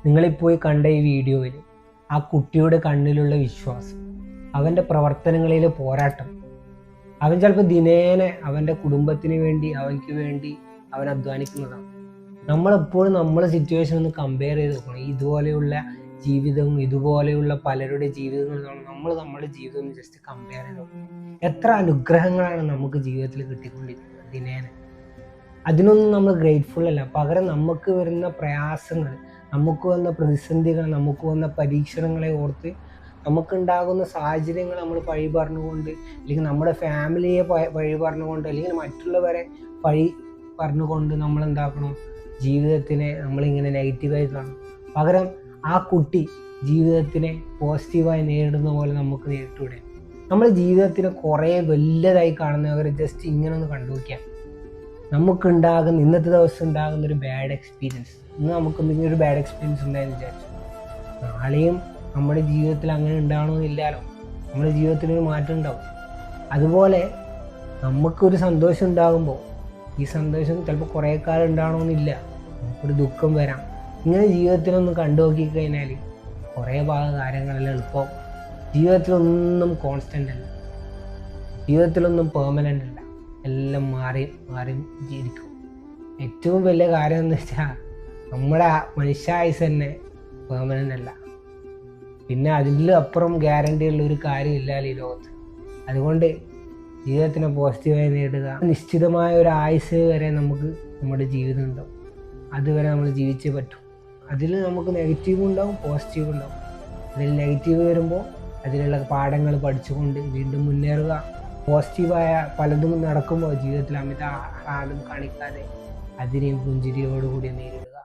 നിങ്ങളിപ്പോയി കണ്ട ഈ വീഡിയോയിൽ ആ കുട്ടിയുടെ കണ്ണിലുള്ള വിശ്വാസം, അവൻ്റെ പ്രവർത്തനങ്ങളിലെ പോരാട്ടം, അവൻ ചിലപ്പോൾ ദിനേന അവൻ്റെ കുടുംബത്തിന് വേണ്ടി അവൻക്ക് വേണ്ടി അവൻ അധ്വാനിക്കുന്നതാണ്. നമ്മളെപ്പോഴും നമ്മളെ സിറ്റുവേഷൻ ഒന്ന് കമ്പയർ ചെയ്ത് നോക്കണം. ഇതുപോലെയുള്ള ജീവിതവും ഇതുപോലെയുള്ള പലരുടെ ജീവിതങ്ങളും നമ്മുടെ ജീവിതം ഒന്ന് ജസ്റ്റ് കമ്പയർ ചെയ്ത് നോക്കണം. എത്ര അനുഗ്രഹങ്ങളാണ് നമുക്ക് ജീവിതത്തിൽ കിട്ടിക്കൊണ്ടിരിക്കുന്നത് ദിനേന. അതിനൊന്നും നമ്മൾ ഗ്രേറ്റ്ഫുൾ അല്ല. പകരം നമുക്ക് വരുന്ന പ്രയാസങ്ങൾ, നമുക്ക് വന്ന പ്രതിസന്ധികൾ, നമുക്ക് വന്ന പരീക്ഷണങ്ങളെ ഓർത്ത് നമുക്കുണ്ടാകുന്ന സാഹചര്യങ്ങൾ നമ്മൾ പഴി പറഞ്ഞുകൊണ്ട്, അല്ലെങ്കിൽ നമ്മുടെ ഫാമിലിയെ പഴി പറഞ്ഞുകൊണ്ട്, അല്ലെങ്കിൽ മറ്റുള്ളവരെ പഴി പറഞ്ഞുകൊണ്ട് നമ്മൾ എന്താക്കണം, ജീവിതത്തിനെ നമ്മളിങ്ങനെ നെഗറ്റീവായി കാണും. പകരം ആ കുട്ടി ജീവിതത്തിനെ പോസിറ്റീവായി നേരിടുന്ന പോലെ നമുക്ക് നേരിട്ടൂടെ? നമ്മൾ ജീവിതത്തിനെ കുറേ വലുതായി കാണുന്നവരെ ജസ്റ്റ് ഇങ്ങനെ ഒന്ന് കണ്ടുനോക്കിയാൽ നമുക്കുണ്ടാകുന്ന ഇന്നത്തെ ദിവസം ഉണ്ടാകുന്ന ഒരു ബാഡ് എക്സ്പീരിയൻസ്, ഇന്ന് നമുക്ക് എന്തെങ്കിലും ഒരു ബാഡ് എക്സ്പീരിയൻസ് ഉണ്ടായെന്ന് വിചാരിച്ചു, നാളെയും നമ്മുടെ ജീവിതത്തിൽ അങ്ങനെ ഉണ്ടാകണമെന്നില്ലല്ലോ. നമ്മുടെ ജീവിതത്തിൽ ഒരു മാറ്റം ഉണ്ടാവും. അതുപോലെ നമുക്കൊരു സന്തോഷം ഉണ്ടാകുമ്പോൾ ഈ സന്തോഷം ചിലപ്പോൾ കുറേ കാലം ഉണ്ടാകണമെന്നില്ല, നമുക്കൊരു ദുഃഖം വരാം. ഇങ്ങനെ ജീവിതത്തിലൊന്ന് കണ്ടു നോക്കിക്കഴിഞ്ഞാൽ കുറേ കാര്യങ്ങളെല്ലാം എളുപ്പം. ജീവിതത്തിലൊന്നും കോൺസ്റ്റൻ്റ് അല്ല, ജീവിതത്തിലൊന്നും പെർമനൻ്റ് അല്ല, എല്ലാം മാറി മാറി ജീവിക്കും. ഏറ്റവും വലിയ കാര്യം എന്ന് വെച്ചാൽ നമ്മുടെ മനുഷ്യായുസ് തന്നെ പെർമനൻ്റ് അല്ല. പിന്നെ അതിൻ്റെ അപ്പുറം ഗ്യാരണ്ടി ഉള്ള ഒരു കാര്യമില്ലല്ലോ ഈ ലോകത്ത്. അതുകൊണ്ട് ജീവിതത്തിനെ പോസിറ്റീവായി നേടുക. നിശ്ചിതമായ ഒരു ആയുസ് വരെ നമുക്ക് നമ്മുടെ ജീവിതം ഉണ്ടാവും. അതുവരെ നമ്മൾ ജീവിച്ചേ പറ്റും. അതിൽ നമുക്ക് നെഗറ്റീവ് ഉണ്ടാവും, പോസിറ്റീവ് ഉണ്ടാവും. അതിൽ നെഗറ്റീവ് വരുമ്പോൾ അതിലുള്ള പാഠങ്ങൾ പഠിച്ചുകൊണ്ട് വീണ്ടും മുന്നേറുക. പോസിറ്റീവായ പലതും നടക്കുമ്പോൾ ജീവിതത്തിൽ അമിത ആഹ്ലാദം കാണിക്കാതെ അതിനെയും പുഞ്ചിരിയോടുകൂടി നേരിടുക.